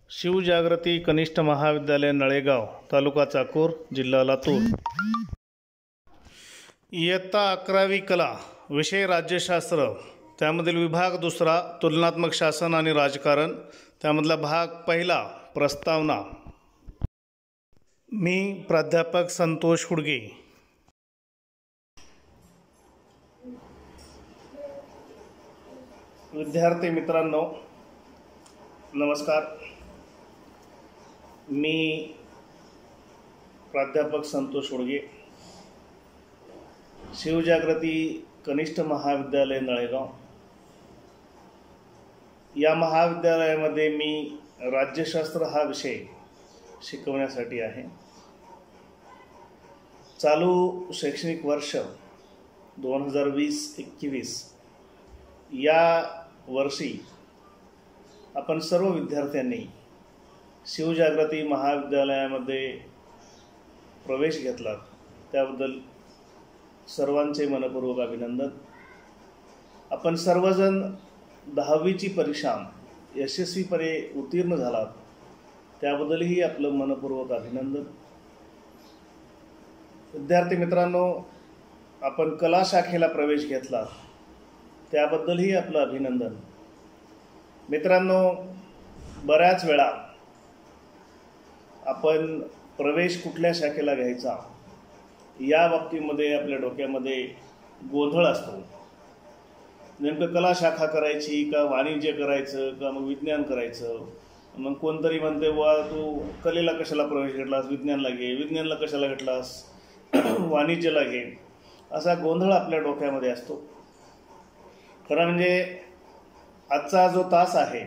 शिवजागृती कनिष्ठ महाविद्यालय नळेगाव, तालुका चाकूर, जिल्हा लातूर। इयत्ता 11वी कला, विषय राज्यशास्त्र, त्यामधील विभाग दुसरा तुलनात्मक शासन आणि राजकारण, त्यामधला भाग पहिला प्रस्तावना। मी प्राध्यापक संतोष हुडगे। विद्यार्थी मित्रांनो नमस्कार। मी प्राध्यापक संतोष हुडगे, शिवजागृती कनिष्ठ महाविद्यालय नळेगाव या महाविद्यालयामध्ये मी राज्यशास्त्र हा विषय शिकवण्यासाठी आहे। चालू शैक्षणिक वर्ष 2020-21 या वर्षी आपण सर्व विद्यार्थ्यांनी शिवजागृती महाविद्यालयामध्ये प्रवेश घेतला, त्याबद्दल सर्वांचे मनपूर्वक अभिनंदन। आपण सर्वजण 10वीची परीक्षा यशस्वीपणे उत्तीर्ण झालात, त्याबद्दलही आपलं मनपूर्वक अभिनंदन। विद्यार्थी मित्रांनो, आपण कला शाखेला प्रवेश घेतला, त्याबद्दलही आपलं अभिनंदन। मित्रांनो, बऱ्याच वेळा आपण प्रवेश कुठल्या शाखेला घ्यायचा या बाबतीमध्ये आपल्या डोक्यामध्ये गोंधळ असतो। नेमकं कला शाखा करायची का वाणिज्य करायचं का मग विज्ञान करायचं। मग कोणतरी म्हणते वा तू कलेला कशाला प्रवेश घेतलास, विज्ञानला घे, विज्ञानला कशाला घेतलास, वाणिज्यला घे, असा गोंधळ आपल्या डोक्यामध्ये असतो। खरं म्हणजे आजचा जो तास आहे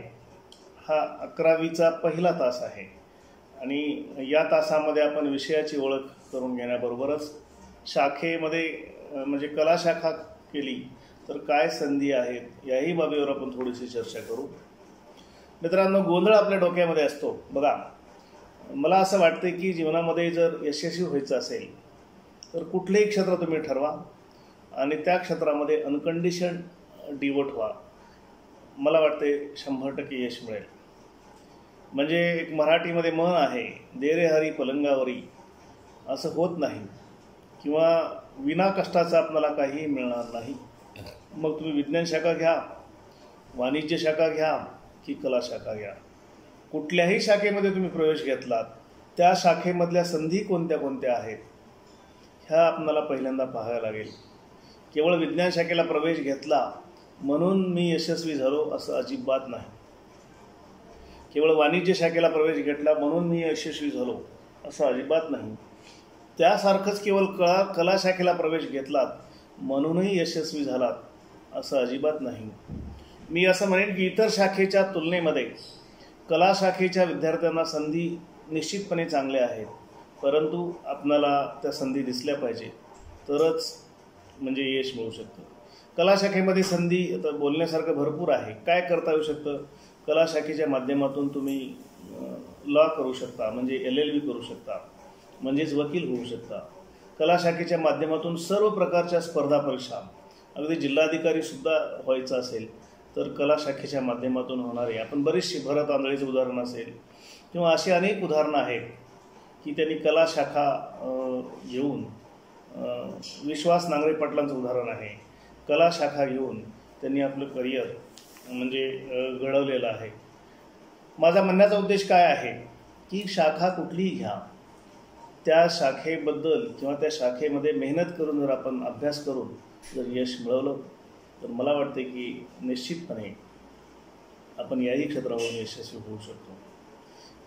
हा 11वीचा पहिला तास आहे आणि या तासामध्ये आपण विषयाची ओळख करून घेण्याबरोबरच शाखेमध्ये म्हणजे कला शाखा केली तर काय संधी आहेत याही बाबीवर आपण थोडीशी चर्चा करू। मित्रांनो, गोंधळ आपल्या डोक्यामध्ये असतो। बघा, मला असं वाटतं की जीवनामध्ये जर यशस्वी व्हायचं असेल तर कुठलेही क्षेत्र तुम्ही ठरवा आणि त्या क्षेत्रामध्ये अनकंडिशन डिवोट व्हा, मला वाटते 100% यश मिळेल। म्हणजे एक मराठीमध्ये म्हण आहे, दे रे हरी पलंगावरी, असं होत नाही किंवा विना कष्टाचं आपल्याला काहीही मिळणार नाही। मग तुम्ही विज्ञान शाखा घ्या, वाणिज्य शाखा घ्या की कला शाखा घ्या, कुठल्याही शाखेमध्ये तुम्ही प्रवेश घेतलात त्या शाखेमधल्या संधी कोणत्या कोणत्या आहेत ह्या आपल्याला पहिल्यांदा पाहायला लागेल। केवळ विज्ञान शाखेला प्रवेश घेतला म्हणून मी यशस्वी झालो असं अजिबात नाही, केवळ वाणिज्य शाखेला प्रवेश घेतला म्हणून मी यशस्वी झालो असं अजिबात नाही, त्यासारखंच केवळ कला शाखेला प्रवेश घेतलात म्हणूनही यशस्वी झालात असं अजिबात नाही। मी असं म्हणेन की इतर शाखेच्या तुलनेमध्ये कला शाखेच्या विद्यार्थ्यांना संधी निश्चितपणे चांगल्या आहेत, परंतु आपणाला त्या संधी दिसल्या पाहिजे तरच म्हणजे यश मिळू शकतं। कला शाखेमध्ये संधी आता बोलण्यासारखं भरपूर आहे। काय करता येऊ शकतं? कला शाखेच्या माध्यमातून तुम्ही लॉ करू शकता, म्हणजे LLB करू शकता, म्हणजेच वकील होऊ शकता। कला शाखेच्या माध्यमातून सर्व प्रकारच्या स्पर्धा परीक्षा, अगदी जिल्हाधिकारीसुद्धा व्हायचं असेल तर कला शाखेच्या माध्यमातून होणारे, आपण बरीचशी भरत आंधळेचं उदाहरण असेल किंवा अशी अनेक उदाहरणं आहेत की त्यांनी कला शाखा घेऊन, विश्वास नांगरे पाटलांचं उदाहरण आहे, कला शाखा घेऊन त्यांनी आपलं करिअर म्हणजे घडवलेलं आहे। माझा म्हणण्याचा उद्देश काय आहे की शाखा कुठलीही घ्या, त्या शाखेबद्दल किंवा त्या शाखेमध्ये मेहनत करून जर आपण अभ्यास करून जर यश मिळवलं तर मला वाटते की निश्चितपणे आपण याही क्षेत्रावरून यशस्वी होऊ शकतो।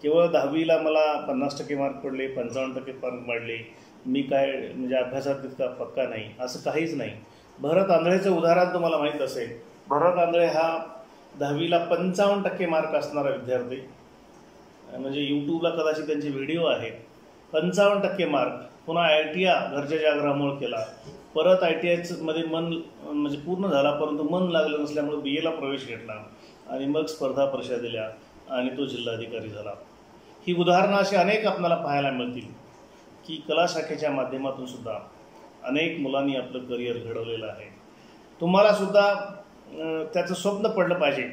केवळ 10वीला मला 50% मार्क पडले, 55% मार्क पडले, मी काय म्हणजे अभ्यासात तितका पक्का नाही असं काहीच नाही। भरत आंधळेचं उदाहरण तुम्हाला माहीत असेल। भरत आंधळे हा 10वीला 55% मार्क असणारा विद्यार्थी, म्हणजे यूट्यूबला कदाचित त्यांचे व्हिडिओ आहेत। 55% मार्क, पुन्हा ITI घरच्या आग्रहामुळे केला, परत ITI मध्ये मन म्हणजे पूर्ण झाला परंतु मन लागलं नसल्यामुळे BA ला प्रवेश घेतला आणि मग स्पर्धा परीक्षा दिल्या आणि तो जिल्हाधिकारी झाला। ही उदाहरणं अशी अनेक आपल्याला पाहायला मिळतील की कला शाखेच्या माध्यमातून सुद्धा अनेक मुलांनी आपलं करिअर घडवलेलं आहे। तुम्हाला सुद्धा त्याचं स्वप्न पडलं पाहिजे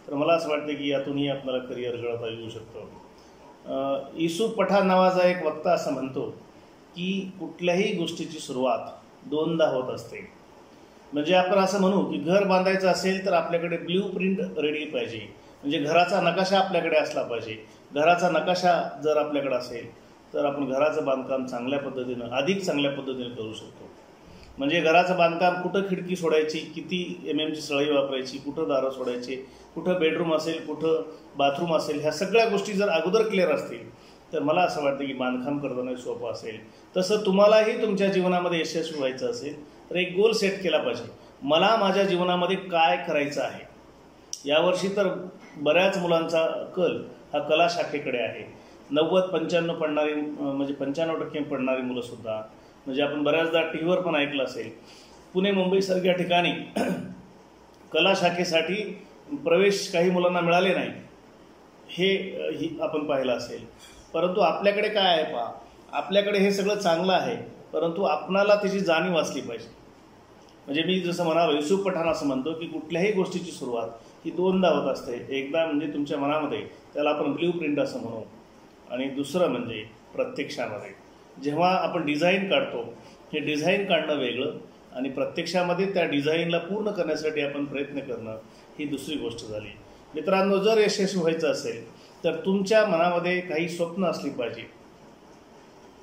तर मला असं वाटतं की यातूनही आपल्याला करिअर घडवता येऊ शकतं. युसूफ पठाण नावाचा एक वक्ता असं म्हणतो की कुठल्याही गोष्टीची सुरुवात दोनदा होत असते. म्हणजे आपण असं म्हणू की घर बांधायचं असेल तर आपल्याकडे ब्ल्यू प्रिंट रेडी पाहिजे, म्हणजे घराचा नकाशा आपल्याकडे असला पाहिजे. घराचा नकाशा जर आपल्याकडे असेल तर आपण घराचं बांधकाम चांगल्या पद्धतीनं, अधिक चांगल्या पद्धतीनं करू शकतो. म्हणजे घराचं बांधकाम, कुठं खिडकी सोडायची, किती MM ची सळई वापरायची, कुठं दारं सोडायची, कुठं बेडरूम असेल, कुठं बाथरूम असेल, ह्या सगळ्या गोष्टी जर अगोदर क्लिअर असतील तर मला असं वाटतं की बांधकाम करताना सोपं असेल. तसं तुम्हालाही तुमच्या जीवनामध्ये यशस्वी व्हायचं असेल तर एक गोल सेट केला पाहिजे. मला माझ्या जीवनामध्ये काय करायचं आहे. यावर्षी तर बऱ्याच मुलांचा कल हा कला शाखेकडे आहे. 90-95 पडणारी, म्हणजे 95% पडणारी मुलंसुद्धा, म्हणजे आपण बऱ्याचदा टी व्हीवर पण ऐकलं असेल, पुणे मुंबईसारख्या ठिकाणी कला शाखेसाठी प्रवेश काही मुलांना मिळाले नाही, ही आपण पाहिलं असेल. परंतु आपल्याकडे काय आहे पहा, आपल्याकडे हे सगळं चांगलं आहे, परंतु आपणाला त्याची जाणीव असली पाहिजे. म्हणजे मी जसं म्हणालो, युसूफ पठाण असं म्हणतो की कुठल्याही गोष्टीची सुरुवात ही दोनदा होत असते. एकदा म्हणजे तुमच्या मनामध्ये, त्याला आपण ब्ल्यू प्रिंट असं म्हणू, आणि दुसरं म्हणजे प्रत्यक्षामध्ये. जेव्हा आपण डिझाईन काढतो, हे डिझाईन काढणं वेगळं आणि प्रत्यक्षामध्ये त्या डिझाईनला पूर्ण करण्यासाठी आपण प्रयत्न करणं ही दुसरी गोष्ट झाली. मित्रांनो, जर यशस्वी व्हायचं असेल तर तुमच्या मनामध्ये काही स्वप्न असली पाहिजे,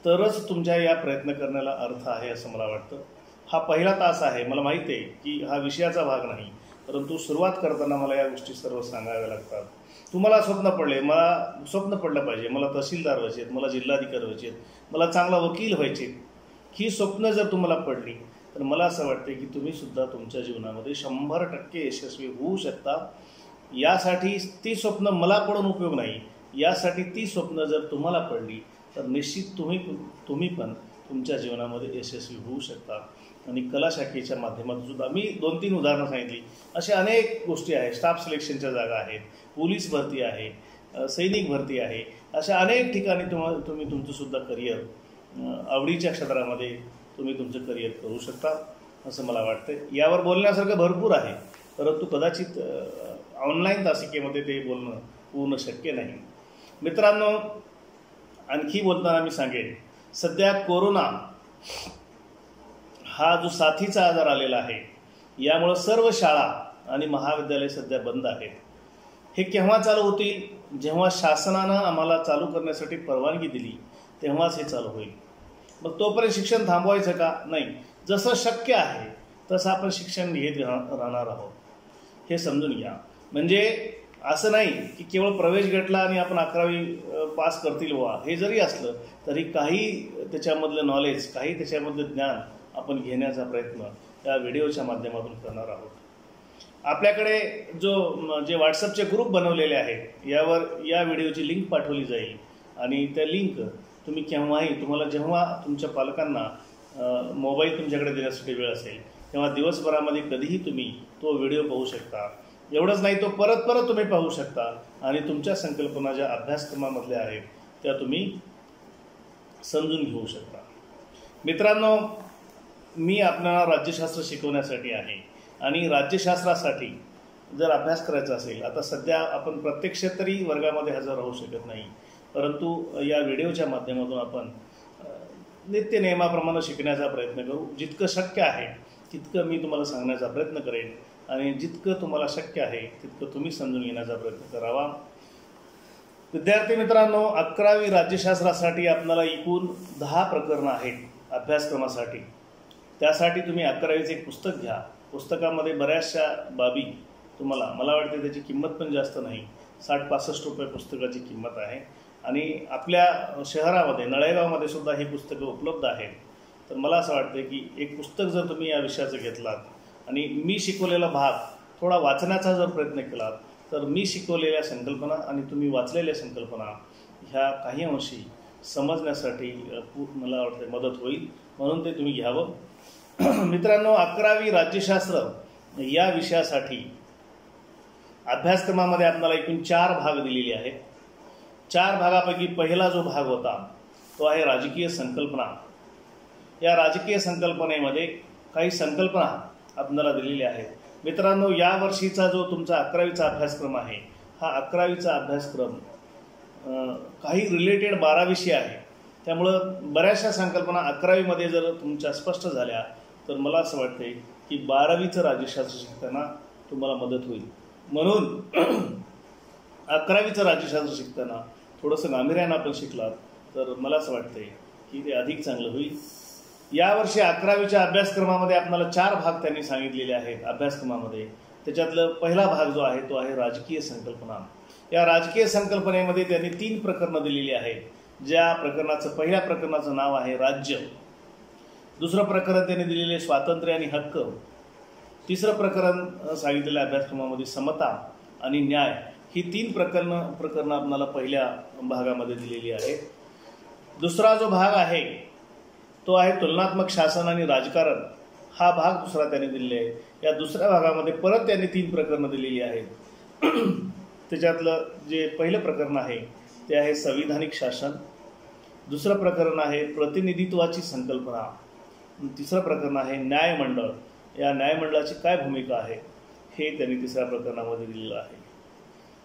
तरच तुमच्या या प्रयत्न करण्याला अर्थ आहे असं मला वाटतं. हा पहिला तास आहे, मला माहिती आहे की हा विषयाचा भाग नाही, परंतु सुरुवात करताना मला या गोष्टी सर्व सांगाव्या लागतात. तुम्हाला स्वप्न पडले, मला स्वप्न पडलं पाहिजे, मला तहसीलदार व्हायचे आहेत, मला जिल्हाधिकारी व्हायचे आहेत, मला चांगला वकील व्हायचे. ही स्वप्न जर तुम्हाला पडली तर मला असं वाटतं की तुम्हीसुद्धा तुमच्या जीवनामध्ये 100% यशस्वी होऊ शकता. यासाठी ती स्वप्न मला पडून उपयोग नाही, यासाठी ती स्वप्न जर तुम्हाला पडली तर निश्चित तुम्ही पण तुमच्या जीवनामध्ये यशस्वी होऊ शकता. आणि कला शाखेच्या माध्यमातून सुद्धा मी 2-3 उदाहरणं सांगितली. अशा अनेक गोष्टी आहेत. स्टाफ सिलेक्शनच्या जागा आहेत, पोलीस भरती आहे, सैनिक भरती आहे. अशा अनेक ठिकाणी तुम्ही तुमचंसुद्धा करिअर, आवडीच्या क्षेत्रामध्ये तुम्ही तुमचं करिअर करू शकता असं मला वाटतं. यावर बोलण्यासारखं भरपूर आहे, परंतु कदाचित ऑनलाईन तासिकेमध्ये ते बोलणं पूर्ण शक्य नाही. मित्रांनो, आणखी बोलताना मी सांगेन, सध्या कोरोना हा जो साथीचा आजार आलेला आहे, यामुळं सर्व शाळा आणि महाविद्यालय सध्या बंद आहेत. हे केव्हा चालू होतील? जेव्हा शासनानं आम्हाला चालू करण्यासाठी परवानगी दिली तेव्हाच हे चालू होईल. मग तोपर्यंत शिक्षण थांबवायचं का? नाही. जसं शक्य आहे तसं आपण शिक्षण घेत राहणार आहोत, हे समजून घ्या. म्हणजे असं नाही की केवळ प्रवेश घेतला आणि आपण 11वी पास करतील वा, हे जरी असलं तरी काही त्याच्यामधलं नॉलेज, काही त्याच्यामधलं ज्ञान आपण घेण्याचा प्रयत्न या व्हिडिओच्या माध्यमातून करणार आहोत. आपल्याकडे जे व्हॉट्सअपचे ग्रुप बनवलेले आहेत, यावर या व्हिडिओची लिंक पाठवली जाईल आणि त्या लिंक तुम्ही केव्हाही, तुम्हाला जेव्हा तुमच्या पालकांना मोबाईल तुमच्याकडे देण्यासाठी वेळ असेल तेव्हा दिवसभरामध्ये कधीही तुम्ही तो व्हिडिओ पाहू शकता. एवढंच नाही, तो परत तुम्ही पाहू शकता आणि तुमच्या संकल्पना ज्या अभ्यासक्रमामधल्या आहेत त्या तुम्ही समजून घेऊ शकता. मित्रांनो, मी आपल्याला राज्यशास्त्र शिकवण्यासाठी आहे आणि राज्यशास्त्रासाठी जर अभ्यास करायचा असेल, आता सध्या आपण प्रत्यक्ष तरी वर्गामध्ये हजर राहू शकत नाही, परंतु या व्हिडिओच्या माध्यमातून आपण नित्यनियमाप्रमाणे शिकण्याचा प्रयत्न करू. जितकं शक्य आहे तितकं मी तुम्हाला सांगण्याचा प्रयत्न करेन आणि जितकं तुम्हाला शक्य आहे तितकं तुम्ही समजून घेण्याचा प्रयत्न करावा. विद्यार्थी मित्रांनो, 11वी राज्यशास्त्रासाठी आपल्याला एकूण 10 प्रकरणं आहेत अभ्यासक्रमासाठी. त्यासाठी तुम्ही 11वीचं एक पुस्तक घ्या. पुस्तकामध्ये बऱ्याचशा बाबी तुम्हाला, मला वाटते त्याची किंमत पण जास्त नाही, 60-65 रुपये पुस्तकाची किंमत आहे. आणि आपल्या शहरामध्ये नळेगावमध्ये सुद्धा ही पुस्तकं उपलब्ध आहेत. तर मला असं वाटतं की एक पुस्तक जर तुम्ही या विषयाचं घेतलात आणि मी शिकवलेला भाग थोडा वाचण्याचा जर प्रयत्न केलात तर मी शिकवलेल्या संकल्पना आणि तुम्ही वाचलेल्या संकल्पना ह्या काही अंशी समजण्यासाठी मला वाटतं मदत होईल, म्हणून ते तुम्ही घ्यावं. मित्रांनो, 11वी राज्यशास्त्र या विषयासाठी अभ्यासक्रमामध्ये आपल्याला एकूण 4 भाग दिलेले आहेत. 4 भागापैकी पहिला जो भाग होता तो आहे राजकीय संकल्पना. या राजकीय संकल्पनेमध्ये काही संकल्पना आपल्याला दिलेल्या आहेत. मित्रांनो, यावर्षीचा जो तुमचा 11वीचा अभ्यासक्रम आहे, हा 11वीचा अभ्यासक्रम काही रिलेटेड 12वीशी आहे. त्यामुळं बऱ्याचशा संकल्पना 11वीमध्ये जर तुमच्या स्पष्ट झाल्या तर मला असं वाटते की 12वीचं राज्यशास्त्र शिकताना तुम्हाला मदत होईल. म्हणून 11वीचं राज्यशास्त्र शिकताना थोडंसं गांभीर्यानं आपण शिकलात तर मला असं वाटते की ते अधिक चांगलं होईल. यावर्षी 11वीच्या अभ्यासक्रमामध्ये आपल्याला 4 भाग त्यांनी सांगितलेले आहेत अभ्यासक्रमामध्ये. त्याच्यातलं पहिला भाग जो आहे तो आहे राजकीय संकल्पना. या राजकीय संकल्पनेमध्ये त्यांनी 3 प्रकरणं दिलेली आहेत. ज्या पहिल्या प्रकरणाचं नाव आहे राज्य, दुसरं प्रकरण त्यांनी दिलेले स्वातंत्र्य आणि हक्क, तिसरं प्रकरण सांगितलेलं अभ्यासक्रमामध्ये समता आणि न्याय. ही 3 प्रकरणं आपल्याला पहिल्या भागामध्ये दिलेली आहेत. दुसरा जो भाग आहे तो आहे तुलनात्मक शासन आणि राजकारण. हा भाग दुसरा त्यांनी दिलेला आहे. या दुसऱ्या भागामध्ये परत त्यांनी 3 प्रकरणं दिलेली आहेत. त्याच्यातलं जे पहिलं प्रकरण आहे ते आहे संविधानिक शासन, दुसरं प्रकरण आहे प्रतिनिधित्वाची संकल्पना, तिसरं प्रकरण आहे न्यायमंडळ. या न्यायमंडळाची काय भूमिका आहे हे त्यांनी तिसऱ्या प्रकरणामध्ये दिलेलं आहे.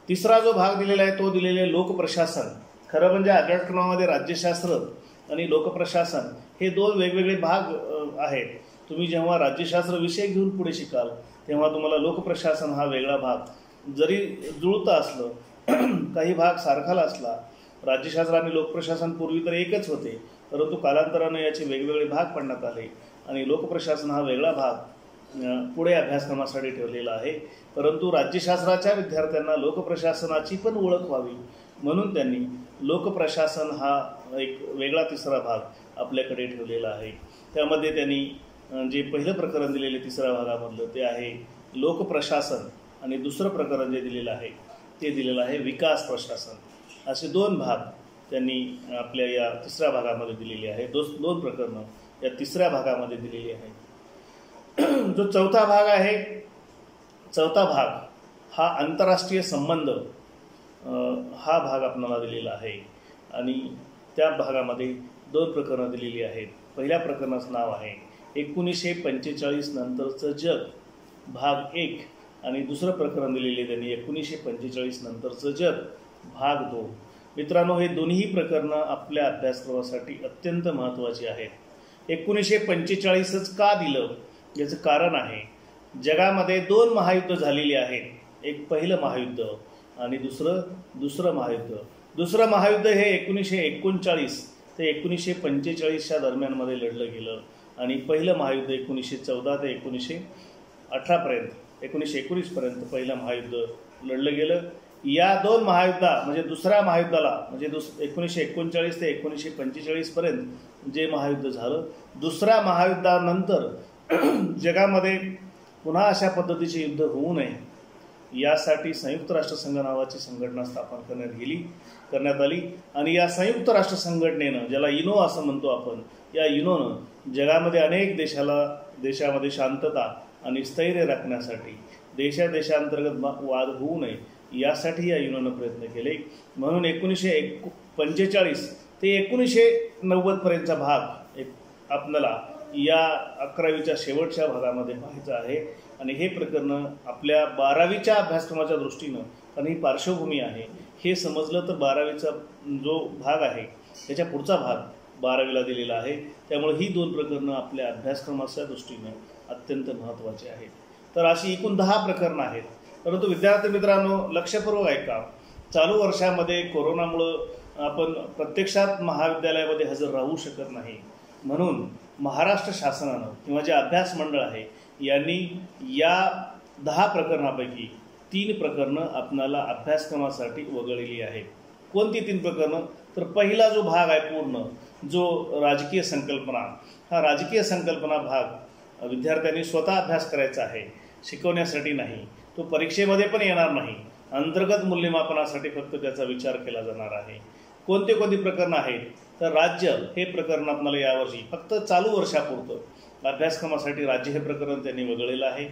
तिसरा जो भाग दिलेला आहे तो दिलेला आहे लोकप्रशासन. खरं म्हणजे अभ्यासक्रमामध्ये राज्यशास्त्र आणि लोकप्रशासन हे 2 वेगवेगळे भाग आहेत. तुम्ही जेव्हा राज्यशास्त्र विषय घेऊन पुढे शिकाल तेव्हा तुम्हाला लोकप्रशासन हा वेगळा भाग जरी जुळतं असलं काही भाग सारखाला असला. राज्यशास्त्र आणि लोकप्रशासन पूर्वी तर एकच होते, परंतु कालांतराने याचे वेगवेगळे भाग पडण्यात आले आणि लोकप्रशासन हा वेगळा भाग पुढे अभ्यासक्रमासाठी ठेवलेला आहे. परंतु राज्यशास्त्राच्या विद्यार्थ्यांना लोकप्रशासनाची पण ओळख व्हावी म्हणून त्यांनी लोकप्रशासन हा एक वेगळा तिसरा भाग आपल्याकडे ठेवलेला आहे. त्यामध्ये त्यांनी जे पहिलं प्रकरण दिलेले तिसऱ्या भागामधलं ते आहे लोकप्रशासन आणि दुसरं प्रकरण जे दिलेलं आहे ते दिलेलं आहे विकास प्रशासन. असे 2 भाग त्यांनी आपल्या या तिसऱ्या भागामध्ये दिलेले आहे. 2 प्रकरणं या तिसऱ्या भागामध्ये दिलेली आहे. जो चौथा भाग आहे, चौथा भाग हा आंतरराष्ट्रीय संबंध हा भाग आपल्याला दिलेला आहे आणि त्या भागामध्ये 2 प्रकरणं दिलेली आहेत. पहिल्या प्रकरणाचं नाव आहे 1945 नंतरचं जग भाग 1 आणि दुसरं प्रकरण दिलेले त्यांनी 1945 नंतरचं जग भाग 2. मित्रांनो, हे दोन्ही प्रकरणं आपल्या अभ्यासक्रमासाठी अत्यंत महत्त्वाची आहेत. 1945च का दिलं याचं कारण आहे जगामध्ये 2 महायुद्ध झालेली आहेत. एक पहिलं महायुद्ध आणि दुसरं महायुद्ध. दुसरं महायुद्ध हे 1939 ते 1945च्या दरम्यानमध्ये लढलं गेलं आणि पहिलं महायुद्ध 1914 ते 1919 पर्यंत पहिलं महायुद्ध लढलं गेलं. या 2 महायुद्धा म्हणजे दुसऱ्या महायुद्धाला म्हणजे 1939 ते 1945 पर्यंत जे महायुद्ध झालं, दुसऱ्या महायुद्धानंतर जगामध्ये पुन्हा अशा पद्धतीचे युद्ध होऊ नये यासाठी संयुक्त राष्ट्रसंघ नावाची संघटना स्थापन करण्यात आली आणि या संयुक्त राष्ट्र संघटनेनं, ज्याला युनो असं म्हणतो आपण, या युनोनं जगामध्ये अनेक देशामध्ये शांतता आणि स्थैर्य राखण्यासाठी देशांतर्गत वाद होऊ नये यासाठी या युनोनं प्रयत्न केले. म्हणून 1945 ते 1990 पर्यंतचा भाग आपल्याला या 11वीच्या शेवटच्या भागामध्ये पाहायचं आहे आणि हे प्रकरण आपल्या 12वीच्या अभ्यासक्रमाच्या दृष्टीनं, कारण ही पार्श्वभूमी आहे, हे समजलं तर 12वीचा जो भाग आहे त्याच्या पुढचा भाग 12वीला दिलेला आहे. त्यामुळे ही 2 प्रकरणं आपल्या अभ्यासक्रमाच्या दृष्टीनं अत्यंत महत्त्वाची आहेत. तर अशी एकूण 10 प्रकरणं आहेत. परंतु विद्यार्थी मित्रांनो, लक्षपूर्वक ऐका, चालू वर्षामध्ये कोरोनामुळं आपण प्रत्यक्षात महाविद्यालयामध्ये हजर राहू शकत नाही. म्हणून महाराष्ट्र शासनानं किंवा जे अभ्यास मंडळ आहे यांनी या 10 प्रकरणापैकी 3 प्रकरणं आपणाला अभ्यासक्रमासाठी वगळलेली आहेत. कोणती 3 प्रकरणं? तर पहिला जो भाग आहे पूर्ण, जो राजकीय संकल्पना, हा राजकीय संकल्पना भाग विद्यार्थ्यांनी स्वतः अभ्यास करायचा आहे, शिकवण्यासाठी नाही. तो परीक्षेमध्ये पण येणार नाही. अंतर्गत मूल्यमापनासाठी फक्त त्याचा विचार केला जाणार आहे. कोणती प्रकरणं आहेत? तर राज्य हे प्रकरण आपल्याला यावर्षी फक्त चालू वर्षापुरतं अभ्यासक्रमासाठी राज्य हे प्रकरण त्यांनी वगळलेलं आहे.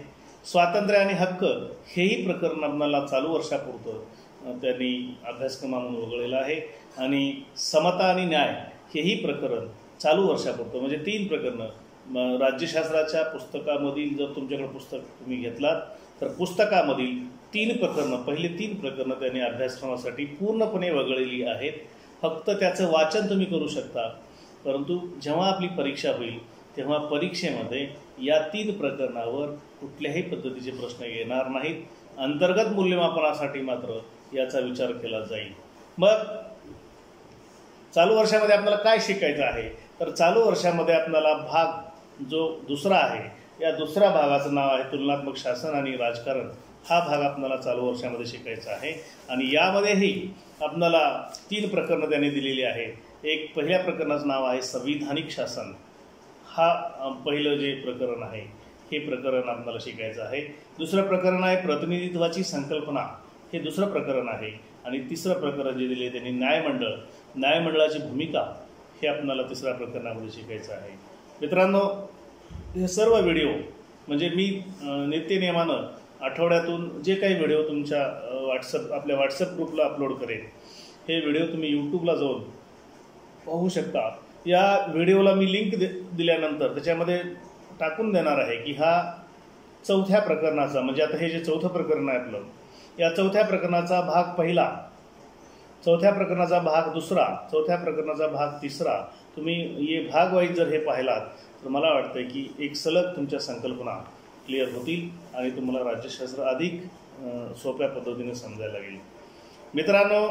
स्वातंत्र्य आणि हक्क हेही प्रकरण आपल्याला चालू वर्षापुरतं त्यांनी अभ्यासक्रमामधून वगळलेलं आहे आणि समता आणि न्याय हेही प्रकरण चालू वर्षापुरतं, म्हणजे 3 प्रकरणं राज्यशास्त्राच्या पुस्तकामधील जर तुमच्याकडे पुस्तक तुम्ही घेतलात तर पुस्तकामधील 3 प्रकरणं, पहिले 3 प्रकरणं त्यांनी अभ्यासक्रमासाठी पूर्णपणे वगळलेली आहेत. फक्त त्याचं वाचन तुम्ही करू शकता. परंतु जेव्हा आपली परीक्षा होईल तेव्हा परीक्षेमध्ये या 3 प्रकरणावर कुठल्याही पद्धतीचे प्रश्न येणार नाहीत. अंतर्गत मूल्यमापनासाठी मात्र याचा विचार केला जाईल. मग चालू वर्षामध्ये आपल्याला काय शिकायचं आहे, तर चालू वर्षामध्ये आपल्याला भाग जो दुसरा आहे, या दुसऱ्या भागाचं नाव आहे तुलनात्मक शासन आणि राजकारण. हा भाग आपल्याला चालू वर्षामध्ये शिकायचा आहे. आणि यामध्येही आपल्याला 3 प्रकरणं त्यांनी दिलेली आहेत. एक पहिल्या प्रकरणाचं नाव आहे संविधानिक शासन. हा पहिलं जे प्रकरण आहे हे प्रकरण आपल्याला शिकायचं आहे. दुसरं प्रकरण आहे प्रतिनिधित्वाची संकल्पना, हे दुसरं प्रकरण आहे. आणि तिसरं प्रकरण जे दिले त्यांनी न्यायमंडळ, न्यायमंडळाची भूमिका, हे आपल्याला तिसऱ्या प्रकरणामध्ये शिकायचं आहे. मित्रांनो, हे सर्व व्हिडिओ म्हणजे मी नित्यनियमानं आठवड्यातून जे काही व्हिडिओ तुमच्या आपल्या व्हॉट्सअप ग्रुपला अपलोड करेन, हे व्हिडिओ तुम्ही यूट्यूबला जाऊन पाहू शकता. या व्हिडिओला मी लिंक दिल्यानंतर त्याच्यामध्ये टाकून देणार आहे की हा 4थ्या प्रकरणाचा, म्हणजे आता हे जे 4थं प्रकरण आहे आपलं, या 4थ्या प्रकरणाचा भाग पहिला, 4थ्या प्रकरणाचा भाग दुसरा, 4थ्या प्रकरणाचा भाग तिसरा, तुम्ही हे भाग वाईज जर हे पाहिलात तर मला वाटतं की एक सलग तुमच्या संकल्पना क्लिअर होतील आणि तुम्हाला राज्यशास्त्र अधिक सोप्या पद्धतीने समजायला लागेल. मित्रांनो,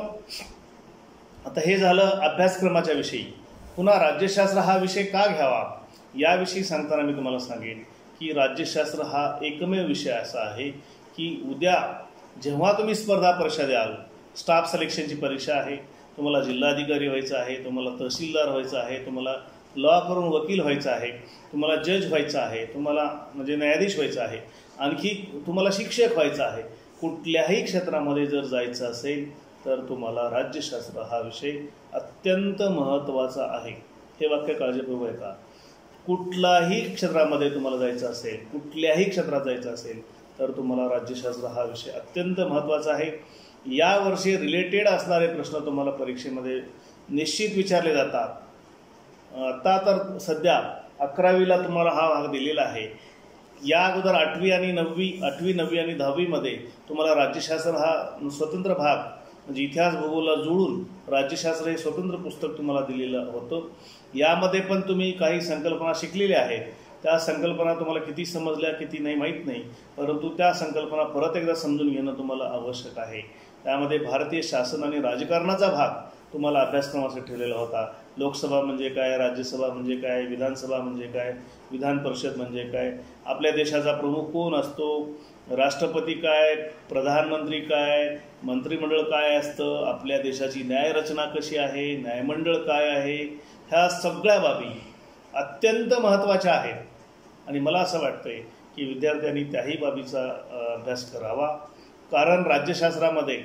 आता हे झालं अभ्यासक्रमाच्या विषयी. पुन्हा राज्यशास्त्र हा विषय का घ्यावा याविषयी सांगताना मी तुम्हाला सांगेन की राज्यशास्त्र हा एकमेव विषय असा आहे की उद्या जेव्हा तुम्ही स्पर्धा परीक्षा द्याल, स्टाफ सिलेक्शनची परीक्षा आहे, तुम्हाला जिल्हाधिकारी व्हायचं आहे, तुम्हाला तहसीलदार व्हायचं आहे, तुम्हाला लॉ करून वकील व्हायचं आहे, तुम्हाला जज व्हायचं आहे, तुम्हाला म्हणजे न्यायाधीश व्हायचं आहे, आणखी तुम्हाला शिक्षक व्हायचं आहे, कुठल्याही क्षेत्रामध्ये जर जायचं असेल तर तुम्हाला राज्यशास्त्र हा विषय अत्यंत महत्त्वाचा आहे. हे वाक्य काळजीपूर्वक आहे का? कुठलाही क्षेत्रामध्ये तुम्हाला जायचं असेल, कुठल्याही क्षेत्रात जायचं असेल तर तुम्हाला राज्यशास्त्र हा विषय अत्यंत महत्त्वाचा आहे. यावर्षी रिलेटेड असणारे प्रश्न तुम्हाला परीक्षेमध्ये निश्चित विचारले जातात. आता तर सध्या 11वीला तुम्हाला हा भाग दिलेला आहे. या अगोदर 8वी आणि 9वी 10वीमध्ये तुम्हाला राज्यशास्त्र हा स्वतंत्र भाग म्हणजे इतिहास भूगोलला जोडून राज्यशास्त्र हे स्वतंत्र पुस्तक तुम्हाला दिलेलं होतं. यामध्ये पण तुम्ही काही संकल्पना शिकलेल्या आहेत. त्या संकल्पना तुम्हाला किती समजल्या किती नाही माहीत नाही, परंतु त्या संकल्पना परत एकदा समजून घेणं तुम्हाला आवश्यक आहे. त्यामध्ये भारतीय शासन आणि राजकारणाचा भाग तुम्हाला अभ्यासक्रमासाठी ठेवलेला होता. लोकसभा म्हणजे काय, राज्यसभा म्हणजे काय, विधानसभा म्हणजे काय, विधान परिषद म्हणजे काय, आपल्या देशाचा प्रमुख कोण असतो, राष्ट्रपती काय, प्रधानमंत्री काय, मंत्रिमंडळ काय असतं, आपल्या देशाची न्यायरचना कशी आहे, न्यायमंडळ काय आहे, ह्या सगळ्या बाबी अत्यंत महत्त्वाच्या आहेत. आणि मला असं वाटतंय की विद्यार्थ्यांनी त्याही बाबीचा अभ्यास करावा. कारण राज्यशास्त्रामध्ये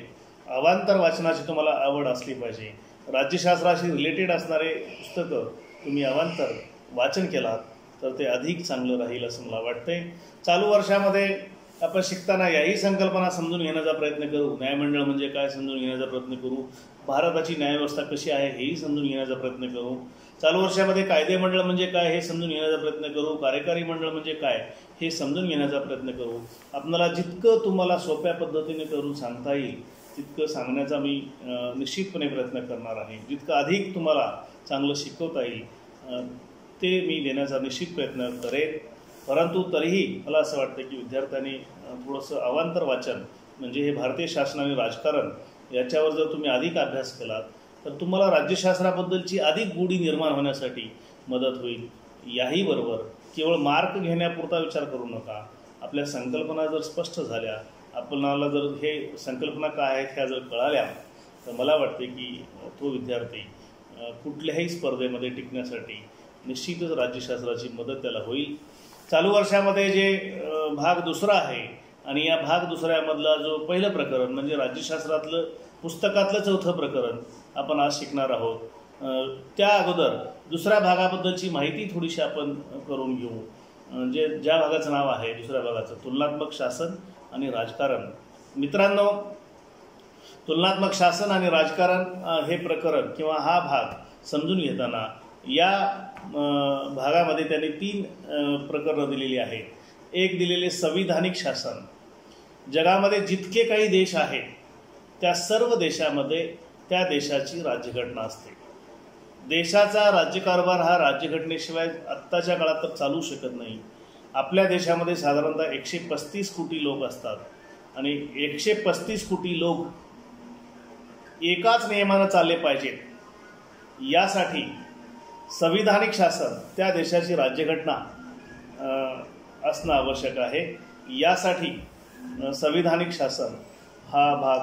अवांतर वाचनाची तुम्हाला आवड असली पाहिजे. राज्यशास्त्राशी रिलेटेड असणारे पुस्तकं तुम्ही अवांतर वाचन केलात तर ते अधिक चांगलं राहील असं मला वाटतंय. चालू वर्षामध्ये आपण शिकताना याही संकल्पना समजून घेण्याचा प्रयत्न करू. न्यायमंडळ म्हणजे काय समजून घेण्याचा प्रयत्न करू. भारताची न्यायव्यवस्था कशी आहे हेही समजून घेण्याचा प्रयत्न करू. चालू वर्षामध्ये कायदेमंडळ म्हणजे काय हे समजून घेण्याचा प्रयत्न करू. कार्यकारी मंडळ म्हणजे काय हे समजून घेण्याचा प्रयत्न करू. आपल्याला जितकं तुम्हाला सोप्या पद्धतीने करून सांगता येईल तितकं सांगण्याचा मी निश्चितपणे प्रयत्न करणार आहे. जितकं अधिक तुम्हाला चांगलं शिकवता येईल ते मी देण्याचा निश्चित प्रयत्न करेन. परंतु तरीही मला असं वाटतं की विद्यार्थ्यांनी थोडंसं अवांतर वाचन म्हणजे हे भारतीय शासन आणि राजकारण याच्यावर जर तुम्ही अधिक अभ्यास केलात तर तुम्हाला राज्यशास्त्राबद्दलची अधिक गोडी निर्माण होण्यासाठी मदत होईल. याही बरोबर केवळ मार्क घेण्यापुरता विचार करू नका. आपल्या संकल्पना जर स्पष्ट झाल्या, आपल्याला जर हे संकल्पना काय आहेत ह्या जर कळाल्या तर मला वाटते की तो विद्यार्थी कुठल्याही स्पर्धेमध्ये टिकण्यासाठी निश्चितच राज्यशास्त्राची मदत त्याला होईल. चालू वर्षामध्ये जे भाग दुसरा आहे आणि या भाग दुसऱ्यामधला जो पहिलं प्रकरण म्हणजे राज्यशास्त्रातलं पुस्तकातलं 4थं प्रकरण आपण आज शिकणार आहोत. त्या अगोदर दुसऱ्या भागाबद्दलची माहिती थोडीशी आपण करून घेऊ. जे ज्या भागाचं नाव आहे दुसऱ्या भागाचं तुलनात्मक शासन आणि राजकारण. मित्रांनो, तुलनात्मक शासन आणि राजकारण हे प्रकरण किंवा हा भाग समजून घेताना या भागामध्ये त्यांनी 3 प्रकरणं दिलेली आहेत. एक दिलेले संविधानिक शासन. जगामध्ये जितके काही देश आहेत त्या सर्व देशामध्ये त्या देशाची राज्यघटना असते. देशाचा राज्यकारभार हा राज्यघटनेशिवाय आत्ताच्या काळात तर चालू शकत नाही. आपल्या देशामध्ये साधारणतः 135 कोटी लोक असतात आणि 135 कोटी लोक एकाच नियमानं चालले पाहिजेत. यासाठी संविधानिक शासन त्या देशाची राज्यघटना असणं आवश्यक आहे. यासाठी संविधानिक शासन हा भाग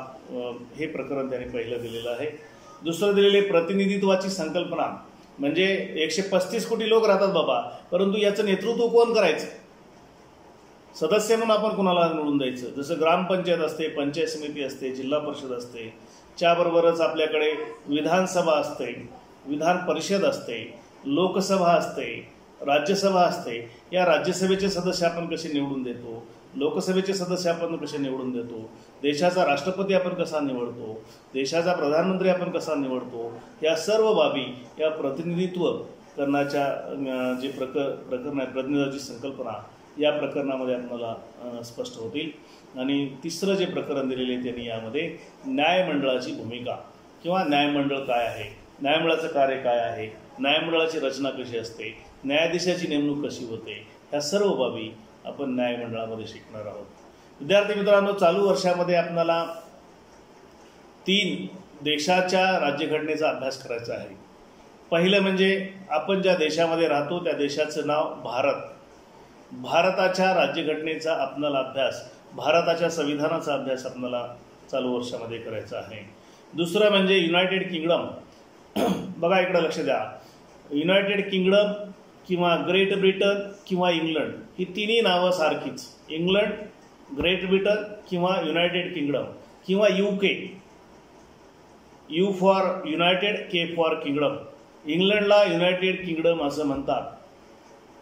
हे प्रकरण त्यांनी पहिलं दिलेलं आहे. दुसरं दिलेले प्रतिनिधित्वाची संकल्पना. म्हणजे 135 कोटी लोक राहतात बाबा, परंतु याचं नेतृत्व कोण करायचं? सदस्य म्हणून आपण कोणाला निवडून द्यायचं? जसं ग्रामपंचायत असते, पंचायत समिती असते, जिल्हा परिषद असते, त्याबरोबरच आपल्याकडे विधानसभा असते, विधान परिषद असते, लोकसभा असते, राज्यसभा असते. या राज्यसभेचे सदस्य आपण कसे निवडून देतो, लोकसभेचे सदस्य आपण कसे निवडून देतो, देशाचा राष्ट्रपती आपण कसा निवडतो, देशाचा प्रधानमंत्री आपण कसा निवडतो, या सर्व बाबी या प्रतिनिधित्व करण्याच्या जे प्रकरण आहे, प्रतिनिधित्वाची संकल्पना, या प्रकरणामध्ये आपल्याला स्पष्ट होतील. आणि तिसरं जे प्रकरण दिलेले त्यांनी यामध्ये न्यायमंडळाची भूमिका किंवा न्यायमंडळ काय आहे, न्यायमंडळाचं कार्य काय आहे, न्यायमंडळाची रचना कशी असते, न्यायाधीशाची नेमणूक कशी होते, ह्या सर्व बाबी आपण न्यायमंडळामध्ये शिकणार आहोत. विद्यार्थी मित्रांनो, चालू वर्षामध्ये आपल्याला 3 देशाच्या राज्यघटनेचा अभ्यास करायचा आहे. पहिलं म्हणजे आपण ज्या देशामध्ये राहतो त्या देशाचं नाव भारत. भारताच्या राज्यघटनेचा आपल्याला अभ्यास, भारताच्या संविधानाचा अभ्यास आपल्याला चालू वर्षामध्ये करायचा आहे. दुसरं म्हणजे युनायटेड किंगडम. बघा इकडं लक्ष द्या. युनायटेड किंगडम किंवा ग्रेट ब्रिटन किंवा इंग्लंड ही तिन्ही नावं सारखीच. इंग्लंड, ग्रेट ब्रिटन किंवा युनायटेड किंगडम किंवा UK. You for United, K for kingdom. इंग्लंडला युनायटेड किंगडम असं म्हणतात.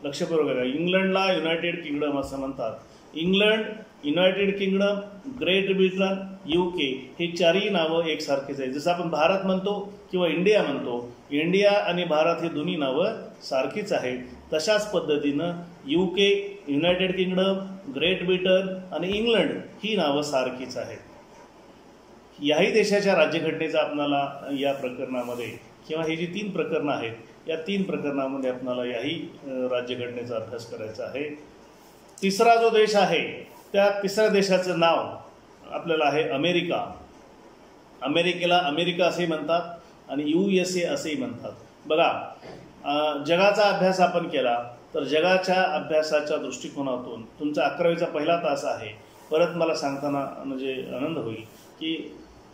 लक्षपूर्वक बघा, इंग्लंडला युनायटेड किंगडम असं म्हणतात. England, United kingdom, great Britain, UK हे 4ही नावं एकसारखेच आहेत. जसं आपण भारत म्हणतो किंवा इंडिया म्हणतो, इंडिया आणि भारत हे दोन्ही नावं सारखीच आहेत. तशाच पद्धतीनं UK, United kingdom, great Britain आणि इंग्लंड ही नावं सारखीच आहेत. याही देशाच्या राज्यघटनेचा आपल्याला या प्रकरणामध्ये किंवा ही जी 3 प्रकरणं आहेत या 3 प्रकरणामध्ये आपल्याला याही राज्यघटनेचा अभ्यास करायचा आहे. तिसरा जो देश आहे त्या तिसऱ्या देशाचं नाव आपल्याला आहे अमेरिका. अमेरिकेला अमेरिका असेही म्हणतात आणि USA असेही म्हणतात. बघा, जगाचा अभ्यास आपण केला तर जगाच्या अभ्यासाच्या दृष्टिकोनातून तुमचा 11वीचा पहिला तास आहे. परत मला सांगताना म्हणजे आनंद होईल की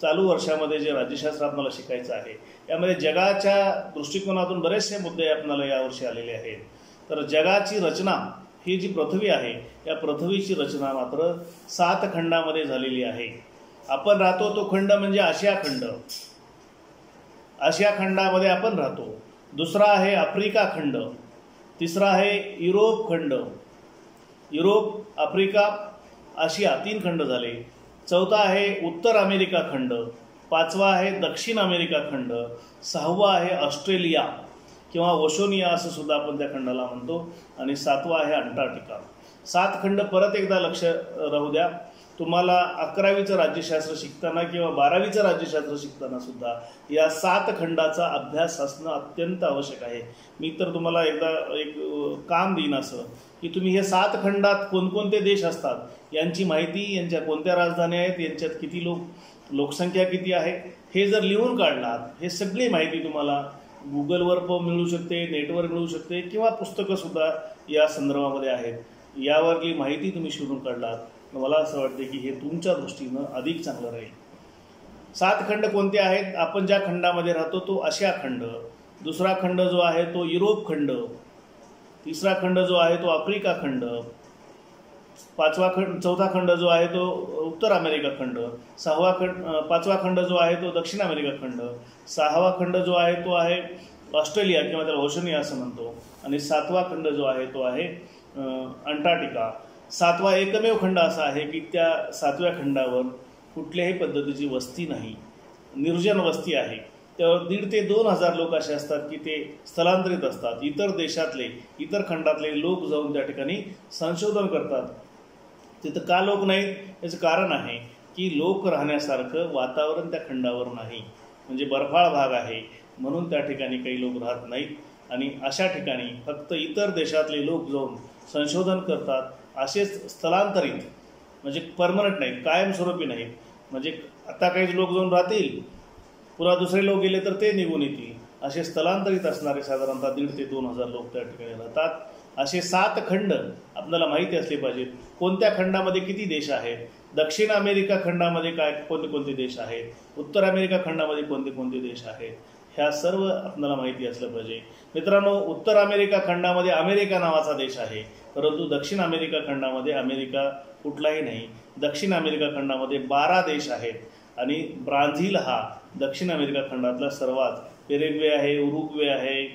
चालू वर्षामध्ये जे राज्यशास्त्र आपल्याला शिकायचं आहे यामध्ये जगाच्या दृष्टिकोनातून बरेचसे मुद्दे आपल्याला यावर्षी आलेले आहेत. तर जगाची रचना ही जी पृथ्वी आहे या पृथ्वीची रचना मात्र 7 खंडामध्ये झालेली आहे. आपण राहतो तो खंड म्हणजे आशिया खंड. आशिया खंडामध्ये आपण राहतो. दुसरा आहे आफ्रिका खंड. तिसरा आहे युरोप खंड. युरोप, आफ्रिका, आशिया 3 खंड झाले. चौथा आहे उत्तर अमेरिका खंड. 5वा आहे दक्षिण अमेरिका खंड. 6वा आहे ऑस्ट्रेलिया किंवा ओशोनिया असं सुद्धा आपण त्या खंडाला म्हणतो. आणि 7वा आहे अंटार्क्टिका. 7 खंड परत एकदा लक्ष राहू द्या. तुम्हाला 11वीचं राज्यशास्त्र शिकताना किंवा 12वीचं राज्यशास्त्र शिकताना सुद्धा या 7 खंडाचा अभ्यास असणं अत्यंत आवश्यक आहे. मी तर तुम्हाला एकदा एक काम देईन असं की तुम्ही हे 7 खंडात कोणकोणते देश असतात यांची माहिती, यांच्या कोणत्या राजधान्या आहेत, यांच्यात किती लोकसंख्या किती आहे हे जर लिहून काढलात, हे सगळी माहिती तुम्हाला गुगलवर मिळू शकते, नेटवर मिळू शकते किंवा पुस्तकंसुद्धा या संदर्भामध्ये आहेत. यावरली माहिती तुम्ही शोधून काढलात मला असं वाटते की हे तुमच्या दृष्टीनं अधिक चांगलं राहील. 7 खंड कोणते आहेत? आपण ज्या खंडामध्ये राहतो तो आशिया खंड. दुसरा खंड जो आहे तो युरोप खंड. तिसरा खंड जो आहे तो आफ्रिका खंड. चौथा खंड जो आहे तो उत्तर अमेरिका खंड. 5वा खंड जो आहे तो दक्षिण अमेरिका खंड. 6वा खंड जो आहे तो आहे ऑस्ट्रेलिया किंवा त्याला ओशनिया असं म्हणतो. आणि 7वा खंड जो आहे तो आहे अंटार्क्टिका. 7वा एकमेव खंड असा आहे की त्या 7व्या खंडावर कुठल्याही पद्धतीची वस्ती नाही, निर्जन वस्ती आहे. तेव्हा 1,500 ते 2,000 लोक असे असतात की ते स्थलांतरित असतात. इतर देशातले, इतर खंडातले लोक जाऊन त्या ठिकाणी संशोधन करतात. तिथं का लोक नाहीत याचं कारण आहे की लोक राहण्यासारखं वातावरण त्या खंडावर नाही. म्हणजे बर्फाळ भाग आहे म्हणून त्या ठिकाणी काही लोक राहत नाहीत. आणि अशा ठिकाणी फक्त इतर देशातले लोक जाऊन संशोधन करतात. असेच स्थलांतरित म्हणजे परमनंट नाहीत, कायमस्वरूपी नाहीत. म्हणजे आता काही लोक जाऊन राहतील, पुन्हा दुसरे लोक गेले तर ते निघून येतील. असे स्थलांतरित असणारे साधारणतः 1,500 ते 2,000 लोक त्या ठिकाणी राहतात. असे 7 खंड आपल्याला माहिती असले पाहिजेत. कोणत्या खंडामध्ये किती देश आहेत, दक्षिण अमेरिका खंडामध्ये कोणते कोणते देश आहेत, उत्तर अमेरिका खंडामध्ये कोणते कोणते देश आहेत, ह्या सर्व आपल्याला माहिती असलं पाहिजे. मित्रांनो, उत्तर अमेरिका खंडामध्ये अमेरिका नावाचा देश आहे, परंतु दक्षिण अमेरिका खंडामध्ये अमेरिका कुठलाही नाही. दक्षिण अमेरिका खंडामध्ये 12 देश आहेत आणि ब्राझील हा दक्षिण अमेरिका खंडातला सर्वात, पेरेग्वे आहे, उरुग्वे आहे,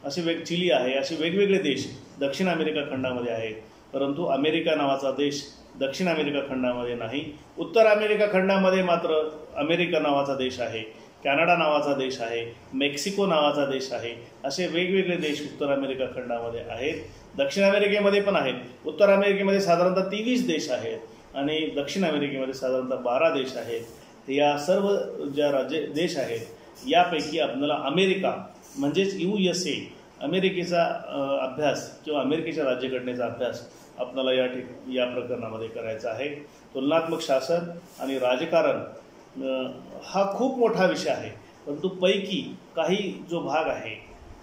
असे चिली आहे, असे वेगवेगळे देश दक्षिण अमेरिका खंडामध्ये आहेत. परंतु अमेरिका नावाचा देश दक्षिण अमेरिका खंडामध्ये नाही. उत्तर अमेरिका खंडामध्ये मात्र अमेरिका नावाचा देश आहे, कॅनडा नावाचा देश आहे, मेक्सिको नावाचा देश आहे. असे वेगवेगळे देश उत्तर अमेरिका खंडामध्ये आहेत. दक्षिण अमेरिकेमध्ये पण आहेत. उत्तर अमेरिकेमध्ये साधारणतः 23 देश आहेत आणि दक्षिण अमेरिकेमध्ये साधारणतः 12 देश आहेत. या सर्व ज्या देश आहेत यापैकी आपल्याला अमेरिका म्हणजेच USA अमेरिकेचा अभ्यास किंवा अमेरिकेच्या राज्यघटनेचा अभ्यास आपल्याला या प्रकरणामध्ये करायचा आहे. तुलनात्मक शासन आणि राजकारण हा खूप मोठा विषय आहे, परंतु पैकी काही जो भाग आहे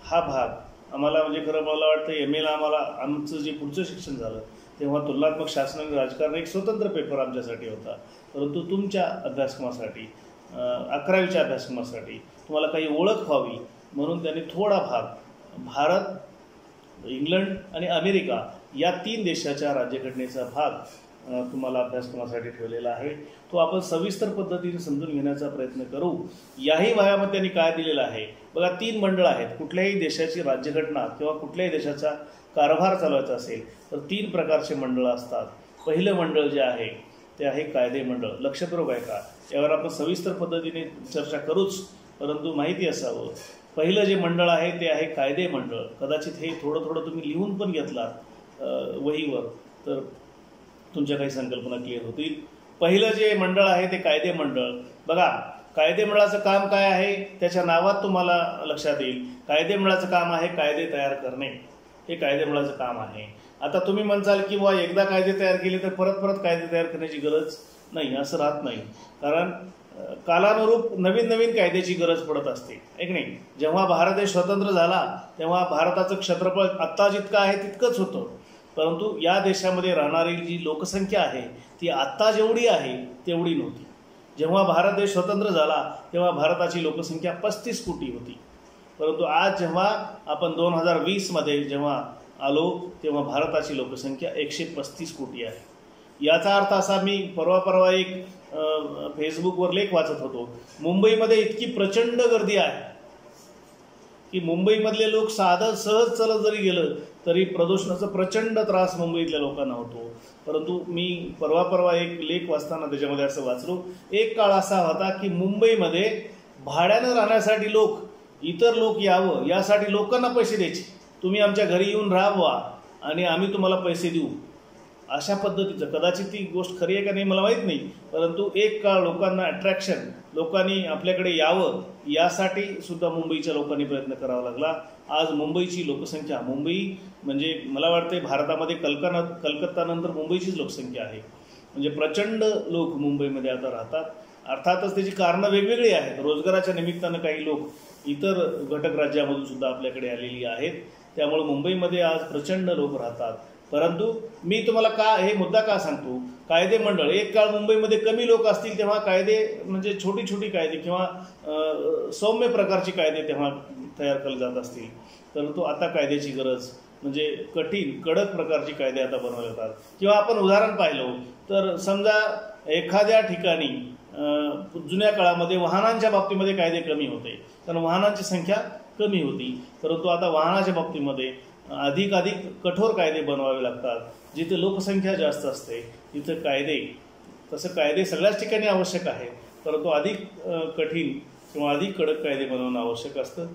हा भाग आम्हाला म्हणजे खरं मला वाटतं MA ला आमचं जे पुढचं शिक्षण झालं तेव्हा तुलनात्मक शासन आणि राजकारण एक स्वतंत्र पेपर आमच्यासाठी होता. परंतु तुमच्या अभ्यासक्रमासाठी 11वीच्या अभ्यासक्रमासाठी तुम्हाला काही ओळख व्हावी म्हणून त्यांनी थोडा भाग भारत, इंग्लंड आणि अमेरिका या 3 देशाच्या राज्यघटनेचा भाग तुम्हाला अभ्यासक्रमासाठी ठेवलेला आहे. तो आपण सविस्तर पद्धतीने समजून घेण्याचा प्रयत्न करू. याही भागामध्ये त्यांनी काय दिलेलं आहे बघा, 3 मंडळ आहेत. कुठल्याही देशाची राज्यघटना किंवा कुठल्याही देशाचा कारभार चालवायचा असेल तर 3 प्रकारचे मंडळ असतात. पहिलं मंडळ जे आहे ते आहे कायदे मंडळ. लक्षपूर्वक आहे का, यावर आपण सविस्तर पद्धतीने चर्चा करूच, परंतु माहिती असावं. पहिलं जे मंडळ आहे ते आहे कायदे मंडळ. कदाचित हे थोडं थोडं तुम्ही लिहून पण घेतलात वहीवर तर तुमच्या काही संकल्पना क्लिअर होतील. पहिलं जे मंडळ आहे ते कायदे मंडळ. बघा, कायदे मंडळाचं काम काय आहे त्याच्या नावात तुम्हाला लक्षात येईल. कायदे मंडळाचं काम आहे कायदे तयार करणे, हे कायदे मंडळाचं काम आहे. आता तुम्ही म्हणसाल की बुवा एकदा कायदे तयार केले तर परत परत कायदे तयार करण्याची गरज नाही, असं राहत नाही. कारण कालानुरूप नवीन नवीन कायद्याची गरज पडत असते, एक नाही. जेव्हा भारत देश स्वतंत्र झाला तेव्हा भारताचं क्षेत्रफळ आत्ता जितकं आहे तितकंच होतं, परंतु या देशामध्ये राहणारी जी लोकसंख्या आहे ती आत्ता जेवढी आहे तेवढी नव्हती. जेव्हा भारत देश स्वतंत्र झाला तेव्हा भारताची लोकसंख्या 35 कोटी होती, परंतु आज जेव्हा आपण 2020मध्ये जेव्हा आलो तेव्हा भारताची लोकसंख्या 135 कोटी आहे. याचा अर्थ असा, मी परवा एक फेसबुकवर लेख वाचत होतो, मुंबईमध्ये इतकी प्रचंड गर्दी आहे की मुंबईमधले लोक साधं सहज चलत जरी गेलं तरी प्रदूषणाचा प्रचंड त्रास मुंबईतल्या लोकांना होतो. परंतु मी परवा एक लेख वाचताना त्याच्यामध्ये असं वाचलो, एक काळ असा होता की मुंबईमध्ये भाड्यानं राहण्यासाठी इतर लोक यावं यासाठी लोकांना पैसे द्यायचे. तुम्ही आमच्या घरी येऊन राहावा आणि आम्ही तुम्हाला पैसे देऊ, अशा पद्धतीचं. कदाचित ती गोष्ट खरी आहे का नाही मला माहीत नाही, परंतु एक काळ लोकांना अट्रॅक्शन, लोकांनी आपल्याकडे यावं यासाठी सुद्धा मुंबईच्या लोकांनी प्रयत्न करावा लागला. आज मुंबईची लोकसंख्या, मुंबई म्हणजे मला वाटते भारतामध्ये कलकत्तानंतर मुंबईचीच लोकसंख्या आहे. म्हणजे प्रचंड लोक मुंबईमध्ये आता राहतात. अर्थातच त्याची कारणं वेगवेगळी आहेत. रोजगाराच्या निमित्तानं काही लोक इतर घटक राज्यामधून सुद्धा आपल्याकडे आलेली आहेत, त्यामुळे मुंबईमध्ये आज प्रचंड लोक राहतात. परंतु मी तुम्हाला हे मुद्दा का सांगतो, कायदे मंडळ, एक काळ मुंबईमध्ये कमी लोक असतील तेव्हा कायदे म्हणजे छोटी कायदे किंवा सौम्य प्रकारचे कायदे तेव्हा तयार केले जात असतील, परंतु आता कायद्याची गरज म्हणजे कठीण कडक प्रकारची कायदे आता बनवले जातात. किंवा आपण उदाहरण पाहिलं तर समजा एखाद्या ठिकाणी जुन्या काळामध्ये वाहनांच्या बाबतीमध्ये कायदे कमी होते, कारण वाहनांची संख्या कमी होती, परंतु आता वाहनाच्या बाबतीमध्ये अधिक कठोर कायदे बनवावे लागतात. जिथे लोकसंख्या जास्त असते तिथे कायदे, तसं कायदे सगळ्याच ठिकाणी आवश्यक आहे, परंतु अधिक कठीण किंवा अधिक कडक कायदे बनवणं आवश्यक असतं.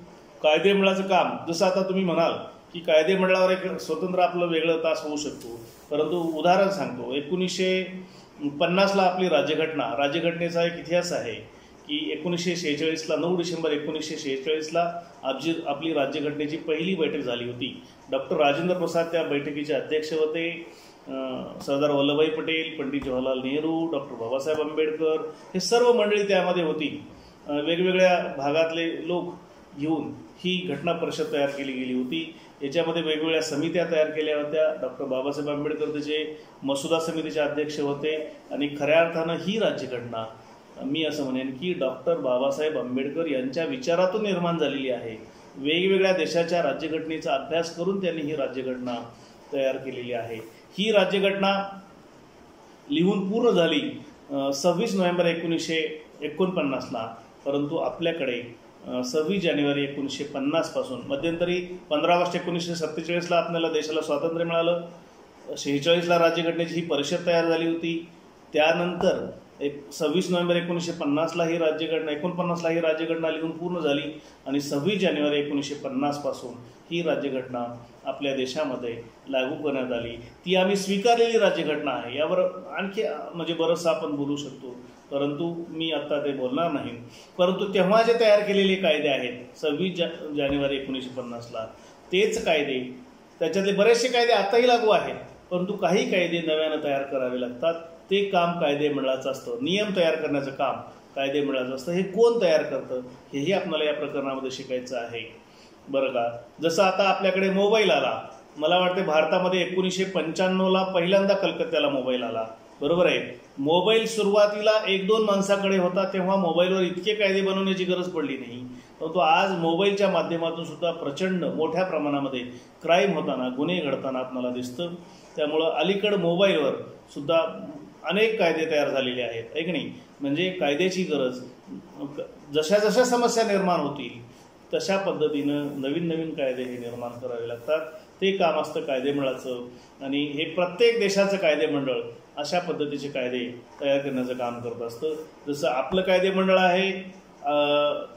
कायदेमंडळाचं काम, जसं आता तुम्ही म्हणाल की कायदेमंडळावर एक स्वतंत्र आपलं वेगळं तास होऊ शकतो, परंतु उदाहरण सांगतो. 1950ला आपली राज्यघटनेचा एक इतिहास आहे की 1946ला 9 डिसेंबर 1946ला आपली राज्यघटनेची पहिली बैठक झाली होती. डॉक्टर राजेंद्र प्रसाद त्या बैठकीचे अध्यक्ष होते. सरदार वल्लभभाई पटेल, पंडित जवाहरलाल नेहरू, डॉक्टर बाबासाहेब आंबेडकर हे सर्व मंडळी त्यामध्ये होती. वेगवेगळ्या भागातले लोक घेऊन ही घटना परिषद तयार केली गेली होती. याच्यामध्ये वेगवेगळ्या समित्या तयार केल्या होत्या. डॉक्टर बाबासाहेब आंबेडकर त्याचे मसुदा समितीचे अध्यक्ष होते. आणि खऱ्या अर्थानं ही राज्यघटना मी असं म्हणेन की डॉक्टर बाबासाहेब आंबेडकर यांच्या विचारातून निर्माण झालेली आहे. वेगवेगळ्या देशाच्या राज्यघटनेचा अभ्यास करून त्यांनी ही राज्यघटना तयार केलेली आहे. ही राज्यघटना लिहून पूर्ण झाली 26 नोव्हेंबर 1949ला, परंतु आपल्याकडे 26 जानेवारी 1950 पासून मध्यंतरी 15 ऑगस्ट 1947ला आपल्याला देशाला स्वातंत्र्य मिळालं. 46ला राज्यघटनेची ही परिषद तयार झाली होती. त्यानंतर 26 नोव्हेंबर 1950ला ही राज्यघटना 49ला ही राज्यघटना लिहून पूर्ण झाली आणि 26 जानेवारी 1950 पासून ही राज्यघटना आपल्या देशामध्ये लागू करण्यात आली. ती आम्ही स्वीकारलेली राज्यघटना आहे. यावर आणखी म्हणजे बरंचसं आपण बोलू शकतो, परंतु मी आत्ता ते बोलणार नाही. परंतु तेव्हा जे तयार केलेले कायदे आहेत 26 जानेवारी 1950ला, तेच कायदे, त्याच्यातले बरेचसे कायदे आताही लागू आहेत, परंतु काही कायदे नव्यानं तयार करावे लागतात. ते काम कायदेमंडळाचं असतं. नियम तयार करण्याचं काम कायदेमंडळाचं असतं. हे कोण तयार करतं हेही आपल्याला या प्रकरणामध्ये शिकायचं आहे, बरं का. जसं आता आपल्याकडे मोबाईल आला, मला वाटते भारतामध्ये 1995ला पहिल्यांदा कलकत्त्याला मोबाईल आला, बरोबर आहे. मोबाईल सुरुवातीला 1-2 माणसाकडे होता, तेव्हा मोबाईलवर इतके कायदे बनवण्याची गरज पडली नाही. परंतु आज मोबाईलच्या माध्यमातून सुद्धा प्रचंड मोठ्या प्रमाणामध्ये क्राईम होताना, गुन्हे घडताना आपल्याला दिसतं. त्यामुळं अलीकडं मोबाईलवर सुद्धा अनेक कायदे तयार झालेले आहेत, आहे की नाही. म्हणजे कायद्याची गरज, जशा जशा समस्या निर्माण होतील तशा पद्धतीनं नवीन नवीन कायदे हे निर्माण करावे लागतात. ते काम असतं कायदेमंडळाचं. आणि हे प्रत्येक देशाचं कायदेमंडळ अशा पद्धतीचे कायदे तयार करण्याचं काम करत असतं. जसं आपलं कायदेमंडळ आहे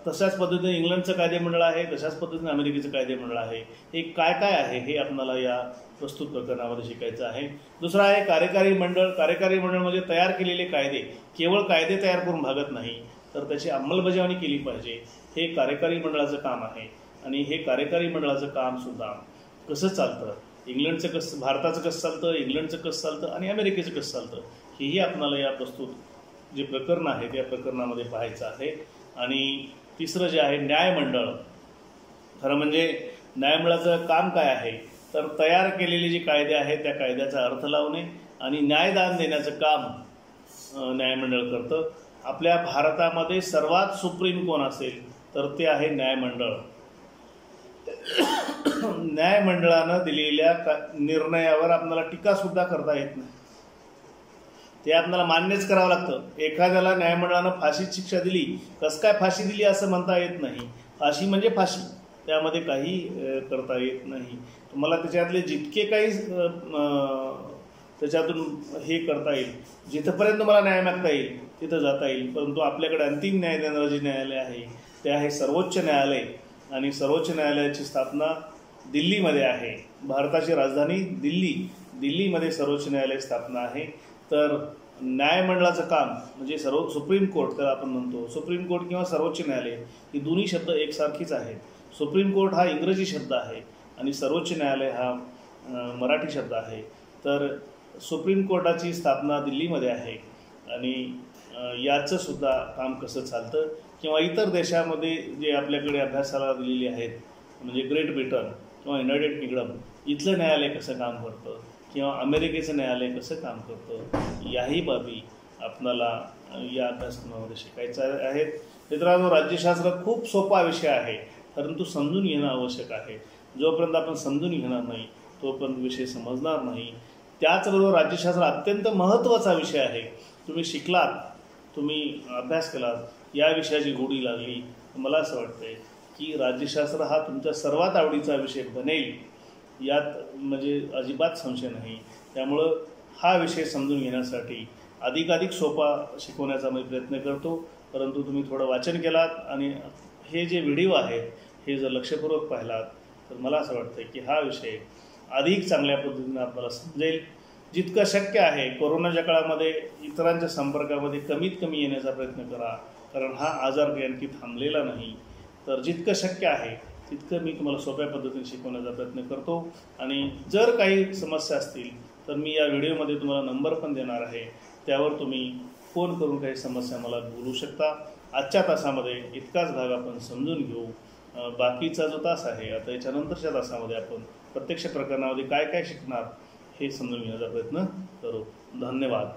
तशाच पद्धतीने इंग्लंडचं कायदेमंडळ आहे, तशाच पद्धतीने अमेरिकेचं कायदेमंडळ आहे. हे काय काय आहे हे आपल्याला या प्रस्तुत प्रकरणामध्ये शिकायचं आहे. दुसरं आहे कार्यकारी मंडळ. कार्यकारी मंडळ म्हणजे तयार केलेले कायदे, केवळ कायदे तयार करून भागत नाही, तर त्याची अंमलबजावणी केली पाहिजे. हे कार्यकारी मंडळाचं काम आहे. आणि हे कार्यकारी मंडळाचं कामसुद्धा कसं चालतं, इंग्लंडचं कसं, भारताचं कसं चालतं, इंग्लंडचं कसं चालतं आणि अमेरिकेचं कसं चालतं, हेही आपल्याला या प्रस्तुत जे प्रकरण आहे त्या प्रकरणामध्ये पाहायचं आहे. आणि तिसरं जे आहे न्यायमंडळ. खरं म्हणजे न्यायमंडळाचं काम काय आहे, तर तयार केलेले जे कायदे आहेत त्या कायद्याचा अर्थ लावणे आणि न्यायदान देण्याचं काम न्यायमंडळ करतं. आपल्या भारतामध्ये सर्वात सुप्रीम कोण असेल तर ते आहे न्यायमंडळ. न्यायमंडळानं दिलेल्या निर्णयावर आपल्याला टीकासुद्धा करता येत नाही, ते आपल्याला मान्यच करावं लागतं. एखाद्याला न्यायमंडळानं फाशीची शिक्षा दिली, कसं काय फाशी दिली असं म्हणता येत नाही. फाशी म्हणजे फाशी, त्यामध्ये काही करता येत नाही. तुम्हाला त्याच्यातले जितके काही त्याच्यातून हे करता येईल, जिथंपर्यंत तुम्हाला न्याय मागता येईल तिथं जाता येईल. परंतु आपल्याकडे अंतिम न्याय देणारं जे न्यायालय आहे ते आहे सर्वोच्च न्यायालय. आणि सर्वोच्च न्यायालयाची स्थापना दिल्लीमध्ये आहे. भारताची राजधानी दिल्लीमध्ये सर्वोच्च न्यायालय स्थापना आहे. तर न्यायमंडळाचं काम म्हणजे सुप्रीम कोर्ट तर आपण म्हणतो, सुप्रीम कोर्ट किंवा सर्वोच्च न्यायालय ही दोन्ही शब्द एकसारखीच आहेत. सुप्रीम कोर्ट हा इंग्रजी शब्द आहे आणि सर्वोच्च न्यायालय हा मराठी शब्द आहे. तर सुप्रीम कोर्टाची स्थापना दिल्लीमध्ये आहे. आणि याचं सुद्धा काम कसं चालतं किंवा इतर देशामध्ये जे आपल्याकडे अभ्यासाला दिलेले आहेत, म्हणजे ग्रेट ब्रिटन किंवा युनायटेड किंगडम, इथलं न्यायालय कसं काम करतं किंवा अमेरिकेचं न्यायालय कसं काम करतं, याही बाबी आपल्याला या अभ्यासक्रमामध्ये शिकायचं आहेत. मित्रांनो, राज्यशास्त्र खूप सोपा विषय आहे, परंतु समजून घेणं आवश्यक आहे. जोपर्यंत आपण समजून घेणार नाही तोपर्यंत विषय समजणार नाही. त्याचबरोबर राज्यशास्त्र अत्यंत महत्त्वाचा विषय आहे. तुम्ही शिकलात, तुम्ही अभ्यास केलात, या विषयाची गोडी लागली, मला असं वाटतंय की राज्यशास्त्र हा तुमच्या सर्वात आवडीचा विषय बनेल, यात म्हणजे अजिबात संशय नाही. त्यामुळं हा विषय समजून घेण्यासाठी अधिकाधिक सोपा शिकवण्याचा मी प्रयत्न करतो. परंतु तुम्ही थोडं वाचन केलात आणि हे जे व्हिडिओ आहेत हे जर लक्षपूर्वक पाहिलात तर मला असं वाटतं की हा विषय अधिक चांगल्या पद्धतीने आपल्याला समजेल. जितकं शक्य आहे कोरोनाच्या काळामध्ये इतरांच्या संपर्कामध्ये कमीत कमी येण्याचा प्रयत्न करा, कारण हा आजार काही आणखी थांबलेला नाही. तर जितकं शक्य आहे तितकं मी तुम्हाला सोप्या पद्धतीने शिकवण्याचा प्रयत्न करतो. आणि जर काही समस्या असतील तर मी या व्हिडिओमध्ये तुम्हाला नंबर पण देणार आहे, त्यावर तुम्ही फोन करून काही समस्या मला बोलू शकता. आजच्या तासामध्ये इतकाच भाग आपण समजून घेऊ. बाकीचा जो तास आहे आता याच्यानंतरच्या तासामध्ये आपण प्रत्यक्ष प्रकरणामध्ये काय काय शिकणार हे समजून घेण्याचा प्रयत्न करू. धन्यवाद.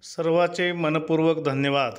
सर्वांचे मनपूर्वक धन्यवाद.